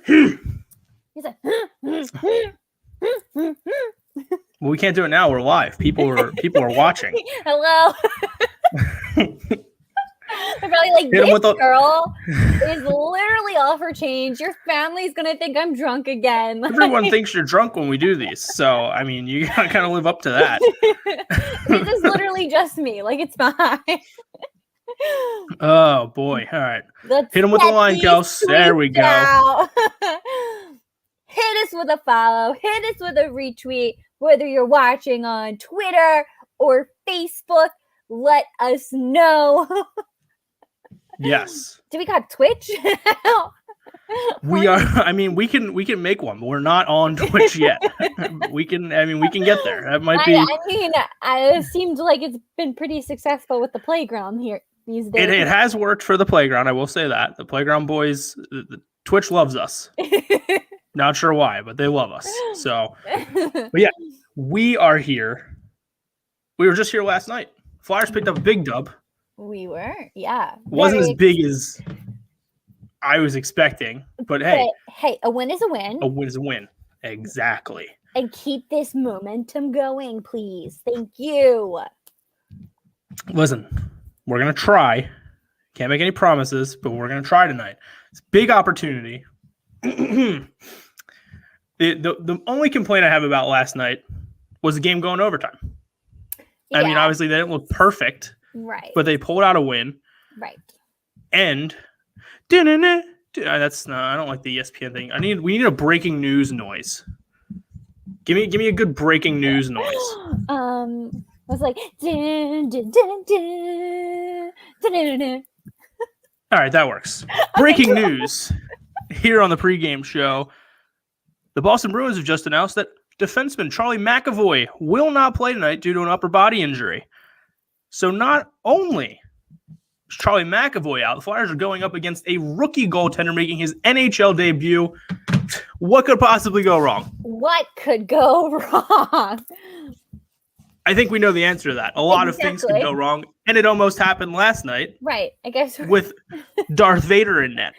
He's like, Well, we can't do it now. We're live. People are watching. hello. They're probably like, this girl is literally off her change. Your family's going to think I'm drunk again. Everyone thinks you're drunk when we do these. So, I mean, you got to kind of live up to that. This is literally just me. Like, it's fine. Oh, boy. All right. Let's hit him with the line, Kels. There we go. Hit us with a follow. Hit us with a retweet. Whether you're watching on Twitter or Facebook, let us know. Yes. Do we got Twitch? We are. I mean, we can make one. We're not on Twitch yet. we can get there. That might be. It seemed like it's been pretty successful with the playground here these days. It has worked for the playground. I will say that the playground boys, the Twitch loves us. Not sure why, but they love us. So, but yeah, we are here. We were just here last night. Flyers picked up a big dub. We were, yeah. Wasn't as big as I was expecting, but hey, a win is a win. A win is a win. Exactly. And keep this momentum going, please. Thank you. Listen, we're going to try. Can't make any promises, but we're going to try tonight. It's a big opportunity. The only complaint I have about last night was the game going overtime. Yeah. I mean, obviously they didn't look perfect. Right. But they pulled out a win. Right. And that's I don't like the ESPN thing. We need a breaking news noise. Give me a good breaking news noise. I was like dun, dun, dun, dun, dun, dun, dun. All right, that works. Breaking news here on the pregame show. The Boston Bruins have just announced that defenseman Charlie McAvoy will not play tonight due to an upper body injury. So not only is Charlie McAvoy out, the Flyers are going up against a rookie goaltender making his NHL debut. What could possibly go wrong? What could go wrong? I think we know the answer to that. A lot of things could go wrong, and it almost happened last night. Right, I guess. With Darth Vader in net.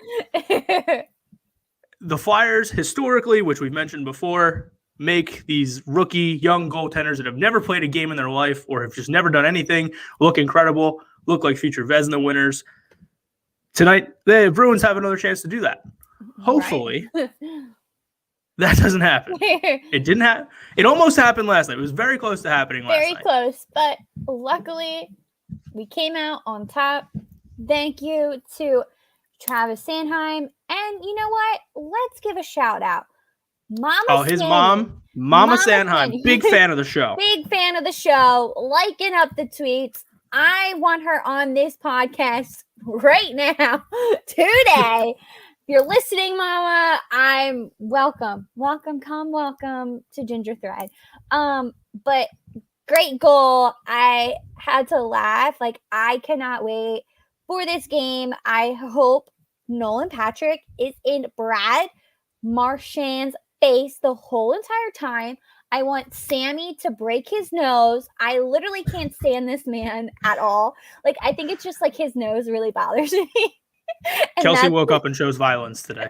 The Flyers, historically, which we've mentioned before, make these rookie young goaltenders that have never played a game in their life or have just never done anything look incredible, look like future Vezina winners. Tonight, the Bruins have another chance to do that. Hopefully, that doesn't happen. It didn't happen. It almost happened last night. It was very close to happening last night. Very close, but luckily, we came out on top. Thank you to Travis Sanheim. And you know what? Let's give a shout out. His mom, Mama Sanheim, big fan of the show. Big fan of the show, liking up the tweets. I want her on this podcast right now, today. If you're listening, Mama, I'm welcome to Ginger Thread. But great goal. I had to laugh. Like, I cannot wait for this game. I hope Nolan Patrick is in Brad Marchand's face the whole entire time. I want Sammy to break his nose. I literally can't stand this man at all. Like, I think it's just like his nose really bothers me. Kelsey woke up and chose violence today.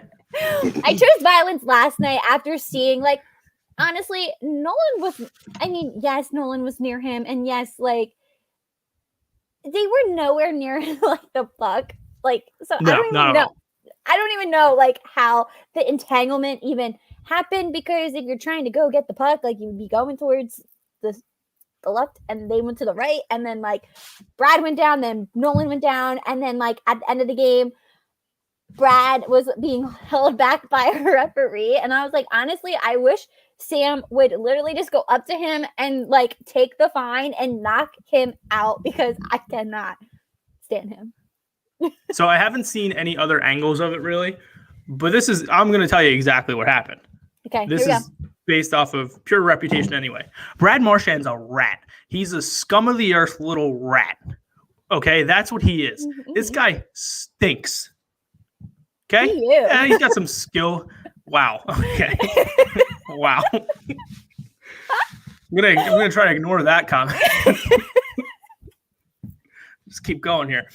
I chose violence last night after seeing, like, honestly, Nolan was near him. And yes, like, they were nowhere near like the puck. Like, so no, I don't even know. I don't even know like how the entanglement even happened, because if you're trying to go get the puck, like, you would be going towards the left and they went to the right, and then like Brad went down, then Nolan went down, and then like at the end of the game Brad was being held back by a referee. And I was like, honestly, I wish Sam would literally just go up to him and like take the fine and knock him out, because I cannot stand him. So I haven't seen any other angles of it really, but I'm going to tell you exactly what happened. Okay. This is based off of pure reputation anyway. Brad Marchand's a rat. He's a scum of the earth little rat. Okay. That's what he is. This guy stinks. Okay. Yeah, he's got some skill. Wow. Okay. Wow. I'm gonna try to ignore that comment. Just keep going here.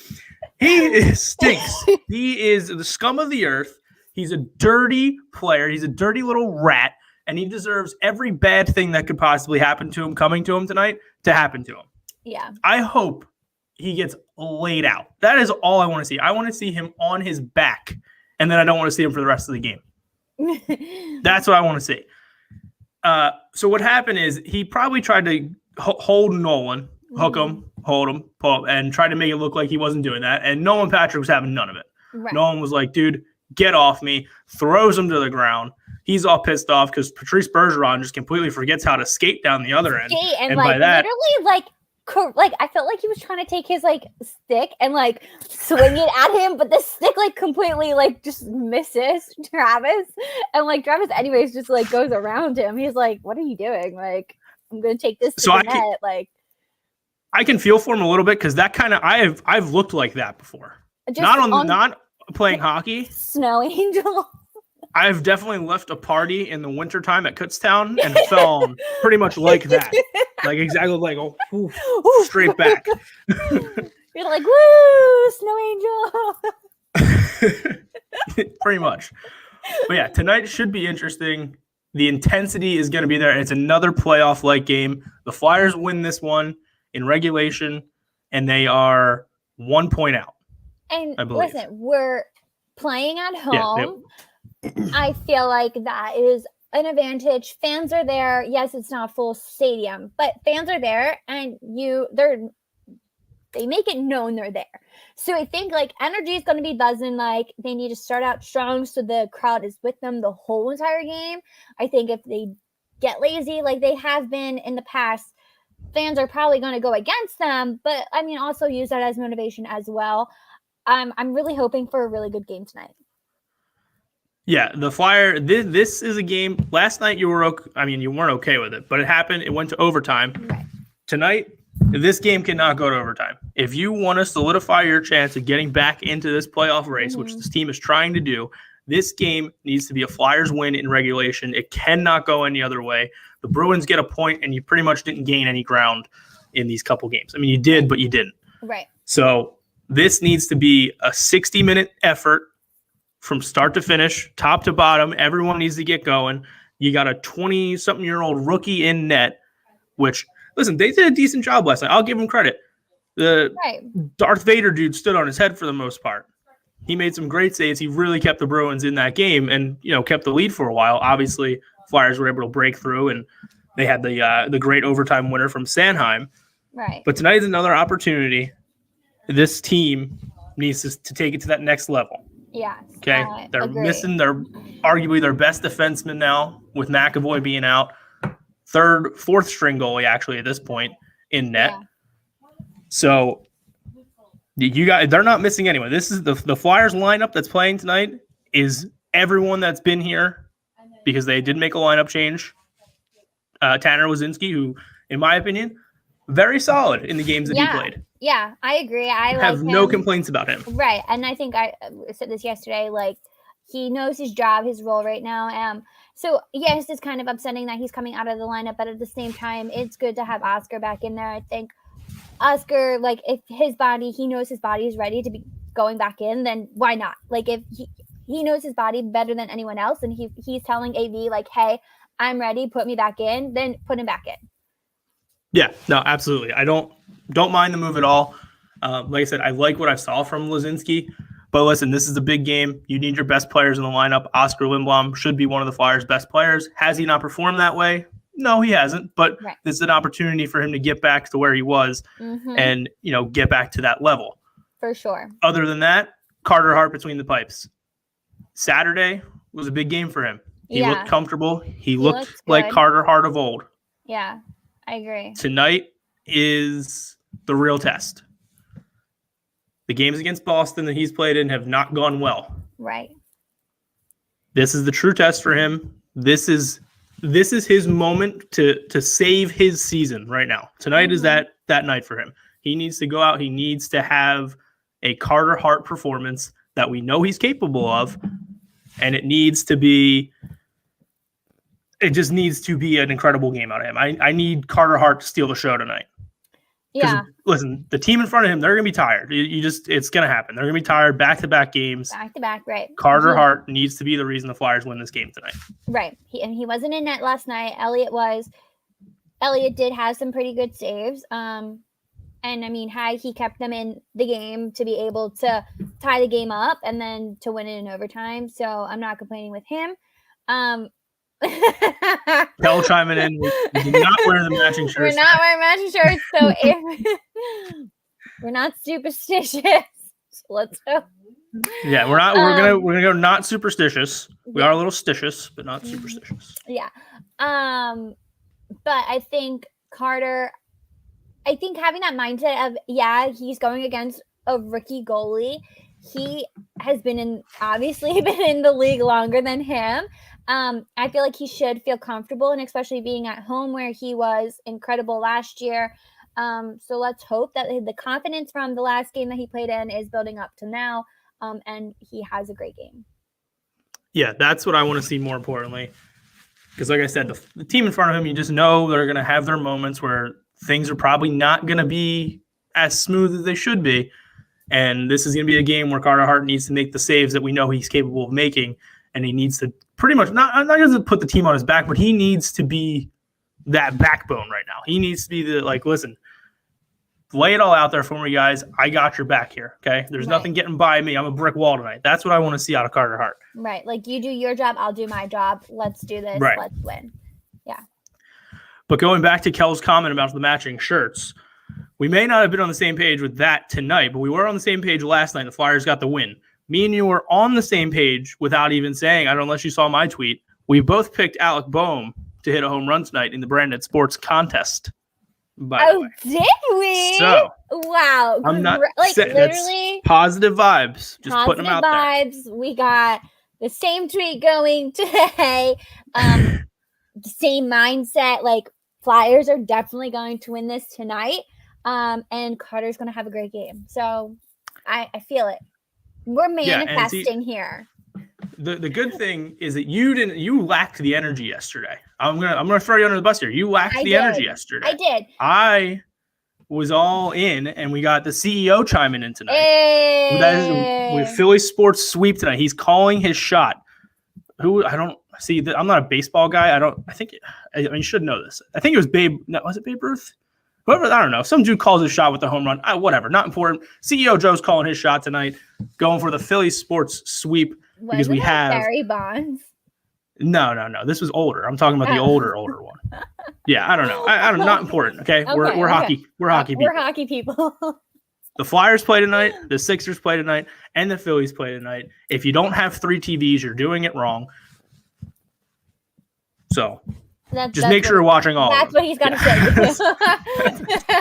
He stinks. He is the scum of the earth. He's a dirty player. He's a dirty little rat, and he deserves every bad thing that could possibly happen to him coming to him tonight to happen to him. Yeah. I hope he gets laid out. That is all I want to see. I want to see him on his back, and then I don't want to see him for the rest of the game. That's what I want to see. So what happened is he probably tried to hold Nolan, hook him, hold him, pull up, and try to make it look like he wasn't doing that. And Nolan Patrick was having none of it. Right. Nolan was like, dude, get off me, throws him to the ground. He's all pissed off because Patrice Bergeron just completely forgets how to skate down the other end. And like, by that, literally, like I felt like he was trying to take his like stick and like swing it at him, but the stick like completely like just misses Travis, and like Travis anyways just like goes around him. He's like, "What are you doing? Like, I'm gonna take this to the net." Like, I can feel for him a little bit because that kind of I've looked like that before. Not playing hockey. Snow Angel. I've definitely left a party in the wintertime at Kutztown and fell pretty much like that. Like exactly like, straight back. You're like, woo, Snow Angel. Pretty much. But yeah, tonight should be interesting. The intensity is going to be there. It's another playoff-like game. The Flyers win this one in regulation, and they are 1 point out. And listen, we're playing at home. I feel like that is an advantage. Fans are there. Yes, it's not a full stadium, but fans are there, and they make it known they're there. So I think like energy is going to be buzzing. Like they need to start out strong so the crowd is with them the whole entire game. I think if they get lazy like they have been in the past, fans are probably going to go against them. But I mean, also use that as motivation as well. I'm really hoping for a really good game tonight. Yeah, the Flyer. This is a game. Last night you weren't okay with it, but it happened. It went to overtime. Right. Tonight, this game cannot go to overtime. If you want to solidify your chance of getting back into this playoff race, which this team is trying to do, this game needs to be a Flyers win in regulation. It cannot go any other way. The Bruins get a point, and you pretty much didn't gain any ground in these couple games. I mean, you did, but you didn't. Right. So this needs to be a 60-minute effort. From start to finish, top to bottom, everyone needs to get going. You got a 20-something-year-old rookie in net, which, listen, they did a decent job last night. I'll give them credit. The Darth Vader dude stood on his head for the most part. He made some great saves. He really kept the Bruins in that game and, kept the lead for a while. Obviously, Flyers were able to break through, and they had the great overtime winner from Sanheim. Right. But tonight is another opportunity. This team needs to take it to that next level. Yeah. Okay. They're missing arguably their best defenseman now with McAvoy being out. Fourth string goalie actually at this point in net. Yeah. So you guys, they're not missing anyone. This is the Flyers lineup that's playing tonight is everyone that's been here because they did make a lineup change. Tanner Wazinski, who, in my opinion, very solid in the games that he played. Yeah, I agree. I have no complaints about him. Right. And I think I said this yesterday, like he knows his job, his role right now. So yes, it's kind of upsetting that he's coming out of the lineup, but at the same time, it's good to have Oscar back in there. I think Oscar, like if he knows his body is ready to be going back in, then why not? Like if he knows his body better than anyone else and he's telling AV like, hey, I'm ready, put me back in, then put him back in. Yeah, no, absolutely. I don't mind the move at all. Like I said, I like what I saw from Lazinski. But listen, this is a big game. You need your best players in the lineup. Oscar Lindblom should be one of the Flyers' best players. Has he not performed that way? No, he hasn't. But This is an opportunity for him to get back to where he was and, get back to that level. For sure. Other than that, Carter Hart between the pipes. Saturday was a big game for him. He looked comfortable. He looked like Carter Hart of old. Yeah, I agree. Tonight is the real test. The games against Boston that he's played in have not gone well. Right. This is the true test for him. This is his moment to save his season right now. Tonight is that night for him. He needs to go out. He needs to have a Carter Hart performance that we know he's capable of, and it just needs to be an incredible game out of him. I need Carter Hart to steal the show tonight. Yeah. Listen, the team in front of him, they're going to be tired. It's going to happen. They're going to be tired back-to-back games. Back-to-back, right. Carter Hart needs to be the reason the Flyers win this game tonight. Right. He wasn't in net last night. Elliott was. Elliott did have some pretty good saves. And I mean, he kept them in the game to be able to tie the game up and then to win it in overtime. So I'm not complaining with him. Kel chiming in. We did not wear the matching shirts. We're not wearing matching shirts, so if we're not superstitious. Let's go. Yeah, we're not. We're gonna go not superstitious. We are a little stitious, but not superstitious. Yeah. But I think Carter. I think having that mindset of he's going against a rookie goalie. He has obviously been in the league longer than him. I feel like he should feel comfortable, and especially being at home where he was incredible last year. So let's hope that the confidence from the last game that he played in is building up to now, and he has a great game. Yeah, that's what I want to see more importantly. Because like I said, the team in front of him, you just know they're going to have their moments where things are probably not going to be as smooth as they should be. And this is going to be a game where Carter Hart needs to make the saves that we know he's capable of making. And he needs to pretty much not just put the team on his back, but he needs to be that backbone right now. He needs to be listen, lay it all out there for me, guys. I got your back here, okay? There's nothing getting by me. I'm a brick wall tonight. That's what I want to see out of Carter Hart. Right. Like, you do your job, I'll do my job. Let's do this. Right. Let's win. Yeah. But going back to Kel's comment about the matching shirts, we may not have been on the same page with that tonight, but we were on the same page last night. The Flyers got the win. Me and you were on the same page without even saying, I don't know unless you saw my tweet. We both picked Alec Boehm to hit a home run tonight in the Branded Sports contest. By the way. Did we? So, wow. I'm not literally positive vibes. Just putting them out vibes. There. We got the same tweet going today. The same mindset. Like, Flyers are definitely going to win this tonight. And Carter's going to have a great game. So I feel it. We're manifesting here. The good thing is that you lacked the energy yesterday. I'm gonna throw you under the bus here. You lacked the energy yesterday. I did. I was all in, and we got the CEO chiming in tonight. Hey. That is with Philly sports sweep tonight. He's calling his shot. I don't see. I'm not a baseball guy. You should know this. I think it was Babe. No, was it Babe Ruth? Whoever, I don't know. Some dude calls his shot with the home run. Whatever, not important. CEO Joe's calling his shot tonight, going for the Philly sports sweep because we have Barry Bonds. No. This was older. I'm talking about the older one. Yeah, I don't know. I don't. Not important. Okay, we're hockey. We're hockey people. We're hockey people. The Flyers play tonight. The Sixers play tonight, and the Phillies play tonight. If you don't have 3 TVs, you're doing it wrong. So. Just make sure you're watching all. That's what he's got to say.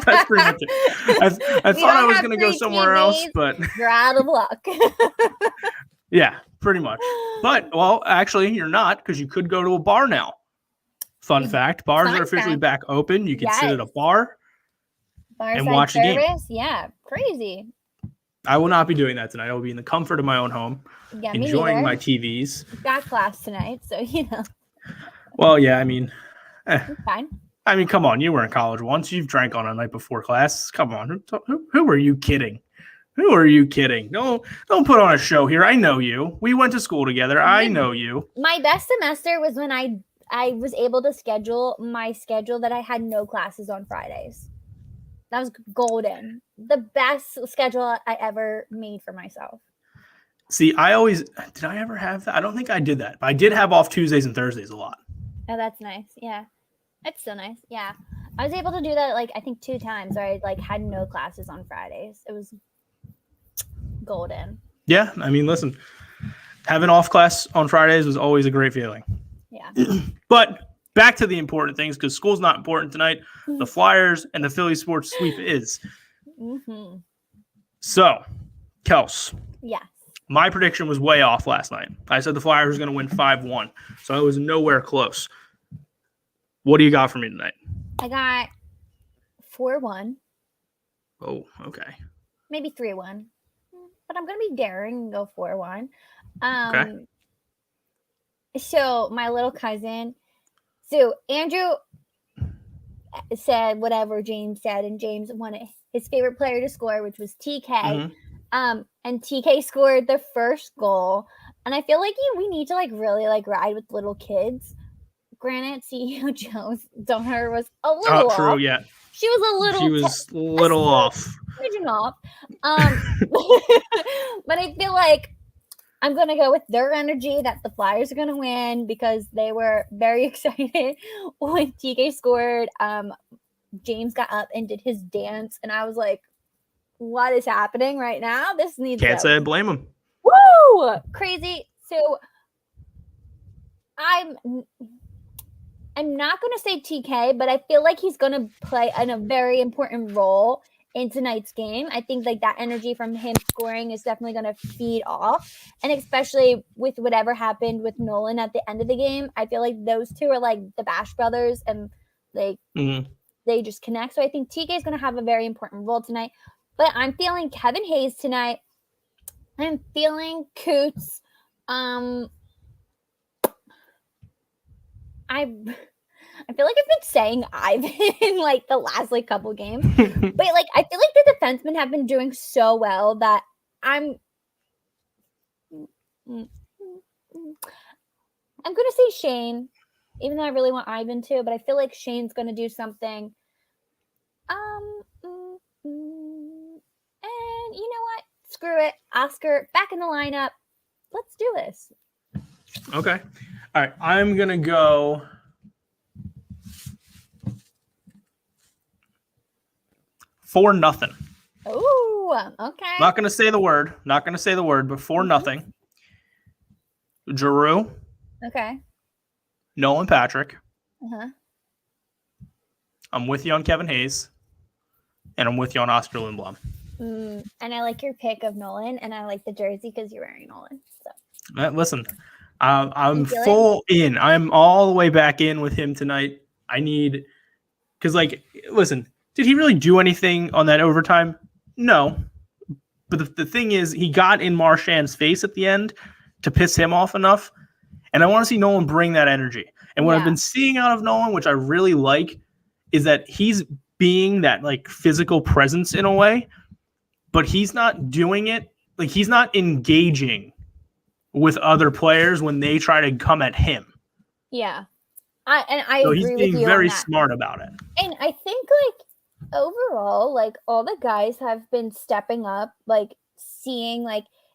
That's pretty much it. I thought I was going to go somewhere else, but you're out of luck. Yeah, pretty much. But actually, you're not, because you could go to a bar now. Fun fact: bars are officially back open. You can sit at a bar and watch the game. Yeah, crazy. I will not be doing that tonight. I will be in the comfort of my own home, enjoying my TVs. Got class tonight, so you know. Well, yeah, I mean, fine. I mean, come on. You were in college once. You've drank on a night before class. Come on. Who are you kidding? Who are you kidding? Don't put on a show here. I know you. We went to school together. I know you. My best semester was when I was able to schedule that I had no classes on Fridays. That was golden. The best schedule I ever made for myself. See, did I ever have that? I don't think I did that. But I did have off Tuesdays and Thursdays a lot. Oh, that's nice. Yeah. That's so nice. Yeah. I was able to do that, I think 2 times where I, had no classes on Fridays. It was golden. Yeah. I mean, listen, having off class on Fridays was always a great feeling. Yeah. But back to the important things, because school's not important tonight. The Flyers and the Philly sports sweep is. Mm-hmm. So, Kels. Yes. My prediction was way off last night. I said the Flyers was going to win 5-1, so I was nowhere close. What do you got for me tonight? I got 4-1. Oh, okay. Maybe 3-1. But I'm going to be daring and go 4-1. Okay. So my little cousin, Andrew, said whatever James said, and James wanted his favorite player to score, which was TK. Mhm. And TK scored the first goal. And I feel like we need to really ride with little kids. Granted, CEO Joe's daughter was a little True, off. yeah. She was a little off. Off. But I feel like I'm going to go with their energy that the Flyers are going to win because they were very excited when TK scored. James got up and did his dance, and I was like, what is happening right now? This needs Can't say I blame him. Woo! Crazy. So I'm not going to say TK, but I feel like he's going to play a very important role in tonight's game. I think that energy from him scoring is definitely going to feed off. And especially with whatever happened with Nolan at the end of the game, I feel like those two are like the Bash brothers and they just connect. So I think TK is going to have a very important role tonight. But I'm feeling Kevin Hayes tonight. I'm feeling Coots. I feel like I've been saying Ivan in the last couple games, but I feel like the defensemen have been doing so well that I'm gonna say Shane, even though I really want Ivan too, but I feel like Shane's gonna do something. And you know what? Screw it, Oscar back in the lineup. Let's do this. Okay. All right, I'm going to go 4-0. Oh, okay. Not going to say the word, but 4-0. Giroux. Okay. Nolan Patrick. Uh-huh. I'm with you on Kevin Hayes, and I'm with you on Oscar Lindblom. And I like your pick of Nolan, and I like the jersey because you're wearing Nolan. So listen, I'm full in. I'm all the way back in with him tonight. I need because listen, did he really do anything on that overtime? No, but the thing is, he got in Marchand's face at the end to piss him off enough, and I want to see Nolan bring that energy. And what I've been seeing out of Nolan, which I really like, is that he's being that physical presence in a way, but he's not doing it. He's not engaging with other players when they try to come at him. Yeah. I agree with you on that. He's being very smart about it. And I think overall, all the guys have been stepping up, seeing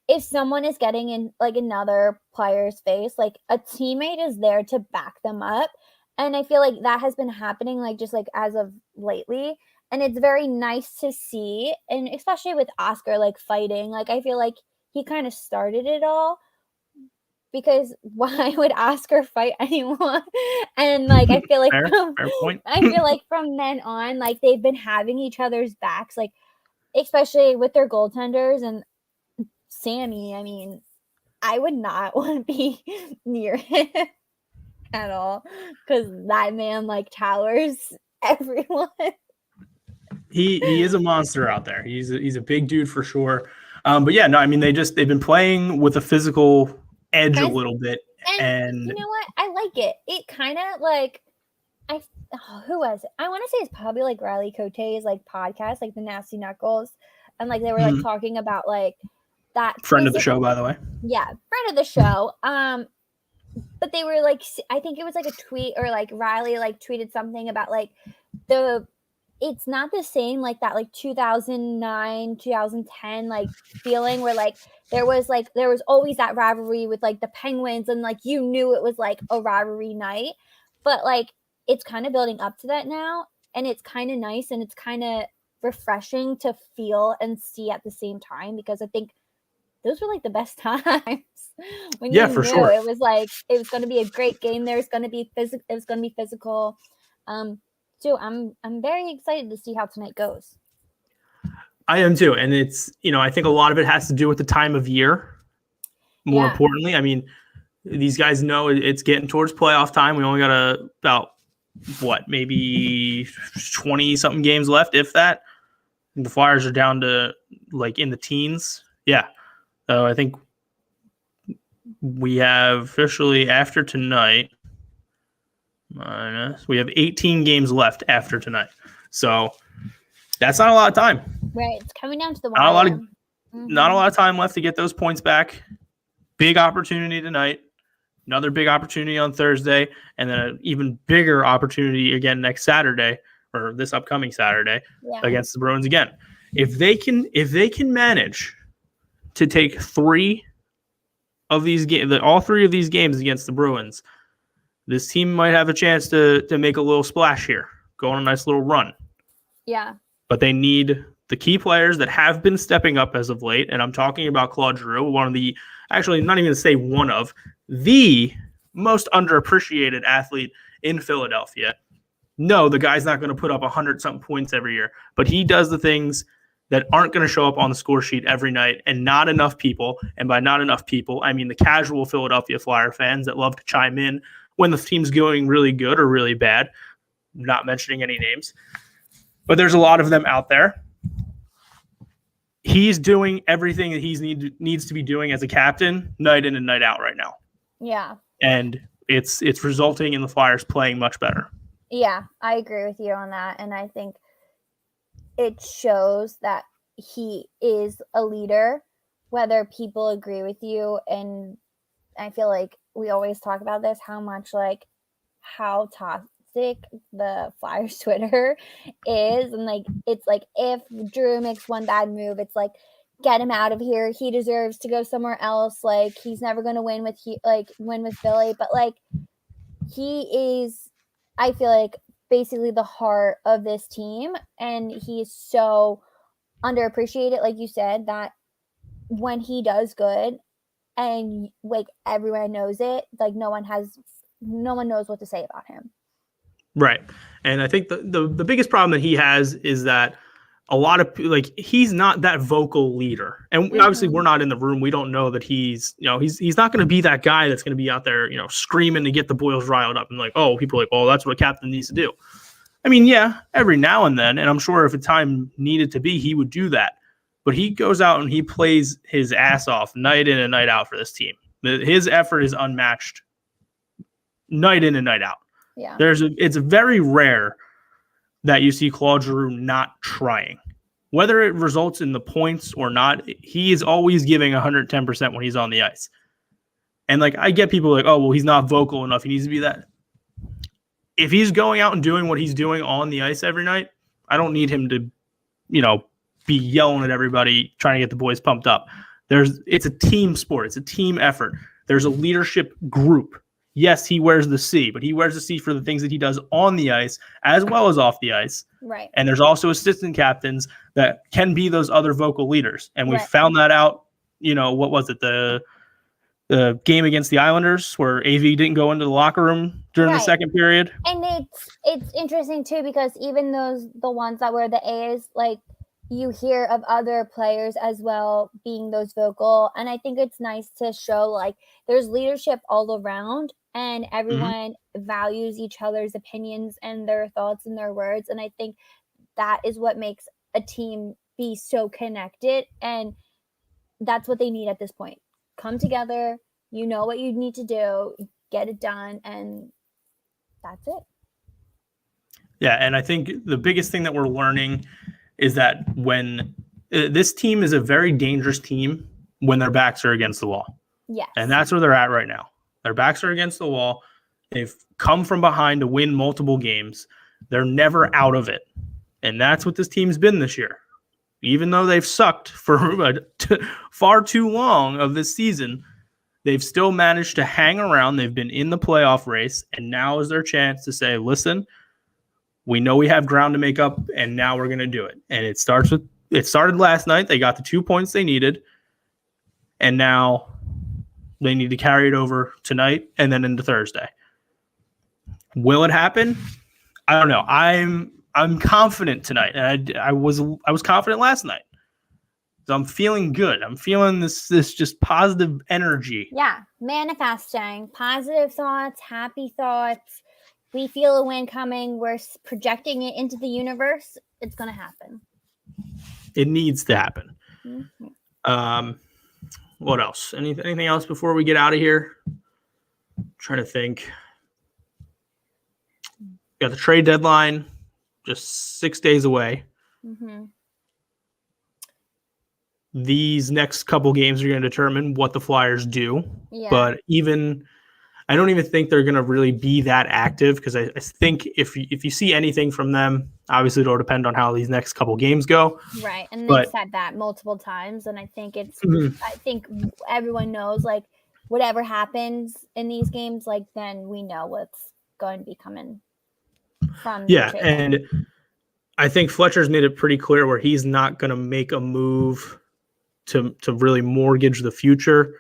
if someone is getting in another player's face, a teammate is there to back them up. And I feel like that has been happening just as of lately. And it's very nice to see. And especially with Oscar fighting, I feel like he kind of started it all. Because why would Oscar fight anyone? And I feel like fair point. I feel like from then on, they've been having each other's backs, especially with their goaltenders and Sammy. I mean, I would not want to be near him at all because that man towers everyone. He is a monster out there. He's a big dude for sure. But yeah, no, I mean they've been playing with a physical edge a little bit, and you know what? I like it. It kind of who was it? I want to say it's probably Riley Cote's podcast, the Nasty Knuckles, and they were talking about that friend of the show, by the way. Yeah, friend of the show. But they were I think it was a tweet or Riley tweeted something about it's not the same that 2009 2010 feeling where there was always that rivalry with the Penguins and you knew it was a rivalry night, but it's kind of building up to that now, and it's kind of nice and it's kind of refreshing to feel and see at the same time, because I think those were the best times when you knew sure. It was it was going to be a great game. There's going to be physical. It was going to be physical. So I'm very excited to see how tonight goes. I am too, and it's I think a lot of it has to do with the time of year. More importantly, I mean, these guys know it's getting towards playoff time. We only got about maybe 20 something games left, if that. And the Flyers are down to in the teens. Yeah, so I think we have officially after tonight. We have 18 games left after tonight. So that's not a lot of time. Right. It's coming down to the Not wire. not a lot of time left to get those points back. Big opportunity tonight. Another big opportunity on Thursday, and then an even bigger opportunity again next Saturday, or this upcoming Saturday, against the Bruins again. If they can manage to take three of these games, all three of these games against the Bruins, this team might have a chance to make a little splash here, go on a nice little run. Yeah. But they need the key players that have been stepping up as of late, and I'm talking about Claude Giroux, one of the, actually not even to say one of, the most underappreciated athlete in Philadelphia. No, the guy's not going to put up 100-something points every year, but he does the things that aren't going to show up on the score sheet every night, and not enough people, and by not enough people, I mean the casual Philadelphia Flyer fans that love to chime in when the team's going really good or really bad, not mentioning any names. But there's a lot of them out there. He's doing everything that he needs to be doing as a captain night in and night out right now. Yeah. And it's resulting in the Flyers playing much better. Yeah, I agree with you on that. And I think it shows that he is a leader, whether people agree with you. And I feel like we always talk about this, how toxic the Flyers Twitter is. And it's like, if Drew makes one bad move, it's like, get him out of here. He deserves to go somewhere else. Like, he's never going to win with Philly. But he is, I feel like, basically the heart of this team. And he is so underappreciated, like you said, that when he does good and everyone knows it, no one knows what to say about him. Right. And I think the biggest problem that he has is that a lot of he's not that vocal leader. And obviously we're not in the room. We don't know that he's not going to be that guy that's going to be out there, screaming to get the boys riled up and people are like, oh, that's what a captain needs to do. I mean, yeah, every now and then, and I'm sure if a time needed to be, he would do that. But he goes out and he plays his ass off night in and night out for this team. His effort is unmatched night in and night out. Yeah. It's very rare that you see Claude Giroux not trying. Whether it results in the points or not, he is always giving 110% when he's on the ice. And I get people oh, well, he's not vocal enough. He needs to be that. If he's going out and doing what he's doing on the ice every night, I don't need him to, be yelling at everybody, trying to get the boys pumped up. It's a team sport. It's a team effort. There's a leadership group. Yes, he wears the C, but he wears the C for the things that he does on the ice as well as off the ice. Right. And there's also assistant captains that can be those other vocal leaders. And we found that out, what was it? The game against the Islanders where AV didn't go into the locker room during the second period. And it's interesting too, because even the ones that were the A's, you hear of other players as well being those vocal. And I think it's nice to show there's leadership all around and everyone values each other's opinions and their thoughts and their words. And I think that is what makes a team be so connected. And that's what they need at this point. Come together, what you need to do, get it done, and that's it. Yeah, and I think the biggest thing that we're learning is that when this team is a very dangerous team when their backs are against the wall. Yes. And that's where they're at right now. Their backs are against the wall. They've come from behind to win multiple games. They're never out of it. And that's what this team's been this year. Even though they've sucked for far too long of this season, they've still managed to hang around. They've been in the playoff race, and now is their chance to say, listen, we know we have ground to make up, and now we're going to do it. And it started last night. They got the 2 points they needed, and now they need to carry it over tonight and then into Thursday. Will it happen? I don't know. I'm confident tonight, and I was confident last night. So I'm feeling good. I'm feeling this just positive energy. Yeah, manifesting positive thoughts, happy thoughts. We feel a win coming. We're projecting it into the universe. It's going to happen. It needs to happen. Mm-hmm. What else? Anything else before we get out of here? I'm trying to think. got the trade deadline just 6 days away. Mm-hmm. These next couple games are going to determine what the Flyers do. Yeah. But I don't even think they're going to really be that active, because I think if you see anything from them, obviously it'll depend on how these next couple games go. Right, and they've said that multiple times, and I think I think everyone knows, like, whatever happens in these games, like, then we know what's going to be coming from. Yeah, and I think Fletcher's made it pretty clear where he's not going to make a move to really mortgage the future,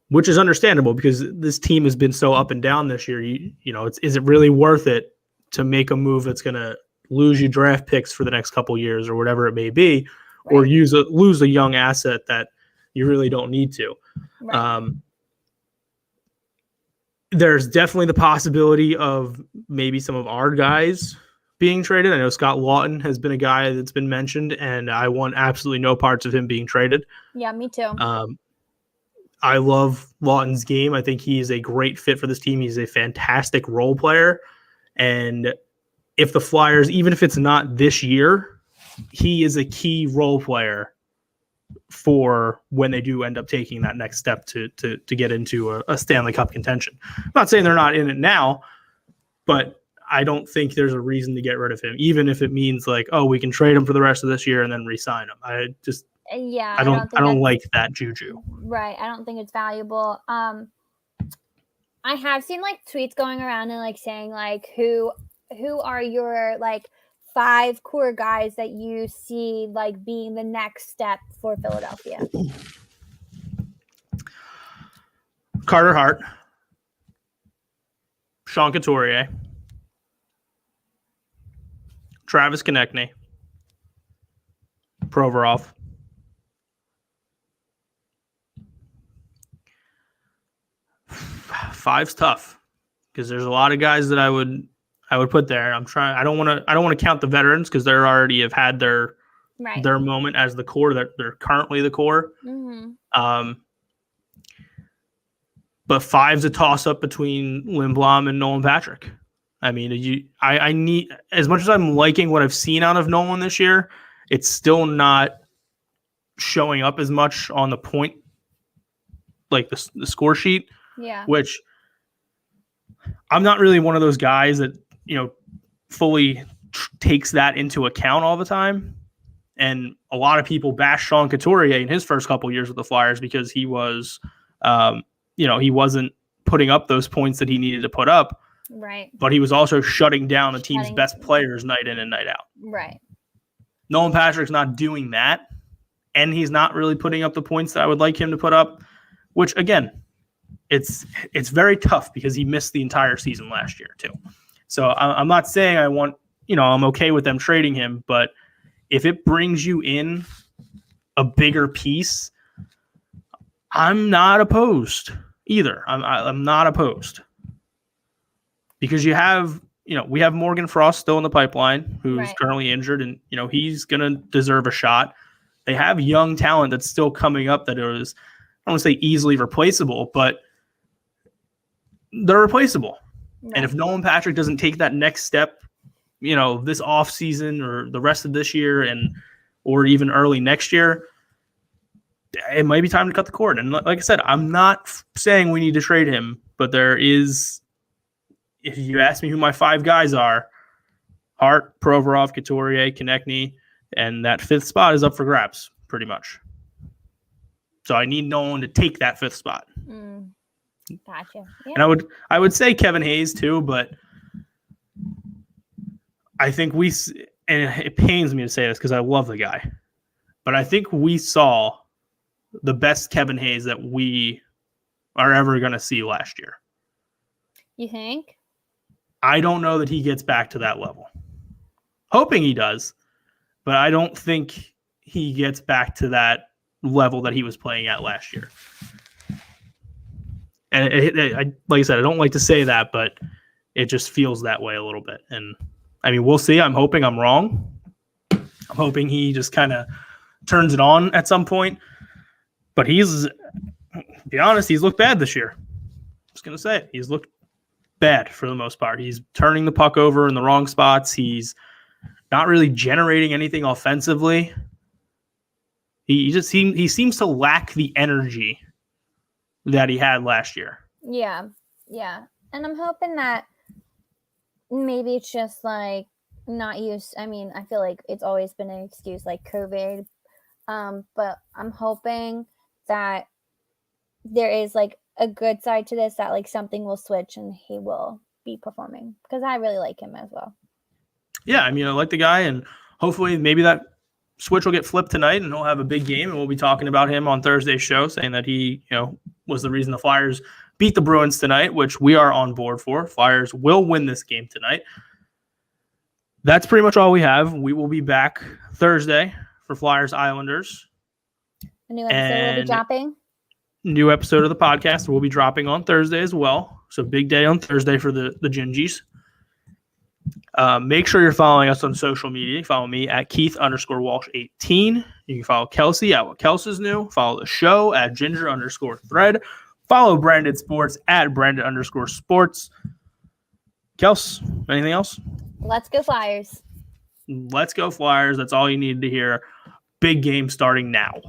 which is understandable because this team has been so up and down this year. You know, is it really worth it to make a move that's going to lose you draft picks for the next couple years or whatever it may be, right, or lose a young asset that you really don't need to? Right. There's definitely the possibility of maybe some of our guys being traded. I know Scott Lawton has been a guy that's been mentioned, and I want absolutely no parts of him being traded. Yeah, me too. I love Lawton's game. I think he is a great fit for this team. He's a fantastic role player. And if the Flyers, even if it's not this year, he is a key role player for when they do end up taking that next step to get into a Stanley Cup contention. I'm not saying they're not in it now, but I don't think there's a reason to get rid of him, even if it means like, oh, we can trade him for the rest of this year and then re-sign him. I don't like that juju. Right. I don't think it's valuable. I have seen like tweets going around and like saying like who are your like 5 core guys that you see like being the next step for Philadelphia? Carter Hart, Sean Couturier, Travis Konechny, Provorov, five's tough because there's a lot of guys that I would put there. I don't want to count the veterans because they already have had their moment as the core. They're currently the core. Mm-hmm. But 5's a toss up between Lindblom and Nolan Patrick. I mean, I need, as much as I'm liking what I've seen out of Nolan this year, it's still not showing up as much on the point, like the score sheet. Yeah. Which I'm not really one of those guys that, fully takes that into account all the time. And a lot of people bash Sean Couturier in his first couple years with the Flyers because he was, he wasn't putting up those points that he needed to put up. Right. But he was also shutting down the team's best players night in and night out. Right. Nolan Patrick's not doing that. And he's not really putting up the points that I would like him to put up, which again, it's very tough because he missed the entire season last year too. So I'm not saying I'm okay with them trading him, but if it brings you in a bigger piece, I'm not opposed either. I'm not opposed because we have Morgan Frost still in the pipeline who's currently injured, and he's going to deserve a shot. They have young talent that's still coming up that is, I don't want to say easily replaceable, but they're replaceable. Right. And if Nolan Patrick doesn't take that next step, this offseason or the rest of this year or even early next year, it might be time to cut the cord. And like I said, I'm not saying we need to trade him, but there is, if you ask me who my 5 guys are, Hart, Provorov, Couturier, Konechny, and that 5th spot is up for grabs pretty much. So I need no one to take that 5th spot. Gotcha. Yeah. And I would say Kevin Hayes too, but I think and it pains me to say this because I love the guy, but I think we saw the best Kevin Hayes that we are ever going to see last year. You think? I don't know that he gets back to that level. Hoping he does, but I don't think he gets back to that level that he was playing at last year. And like I said, I don't like to say that, but it just feels that way a little bit. And I mean, we'll see. I'm hoping I'm wrong. I'm hoping he just kind of turns it on at some point. But to be honest, he's looked bad this year. I'm just going to say it. He's looked bad for the most part. He's turning the puck over in the wrong spots. He's not really generating anything offensively. He seems to lack the energy that he had last year. Yeah. And I'm hoping that maybe it's just like not used. I mean, I feel like it's always been an excuse, like COVID. But I'm hoping that there is like a good side to this, that like something will switch and he will be performing, because I really like him as well. Yeah, I mean, I like the guy, and hopefully maybe that switch will get flipped tonight and he'll have a big game, and we'll be talking about him on Thursday's show, saying that he, was the reason the Flyers beat the Bruins tonight, which we are on board for. Flyers will win this game tonight. That's pretty much all we have. We will be back Thursday for Flyers Islanders. A new episode will be dropping. New episode of the podcast will be dropping on Thursday as well. So big day on Thursday for the Gingies. Make sure you're following us on social media. Follow me at Keith_Walsh18. You can follow Kelsey at What Kelsey's New. Follow the show at Ginger_Thread. Follow Branded Sports at Branded_Sports. Kels, anything else? Let's go Flyers. Let's go Flyers. That's all you needed to hear. Big game starting now.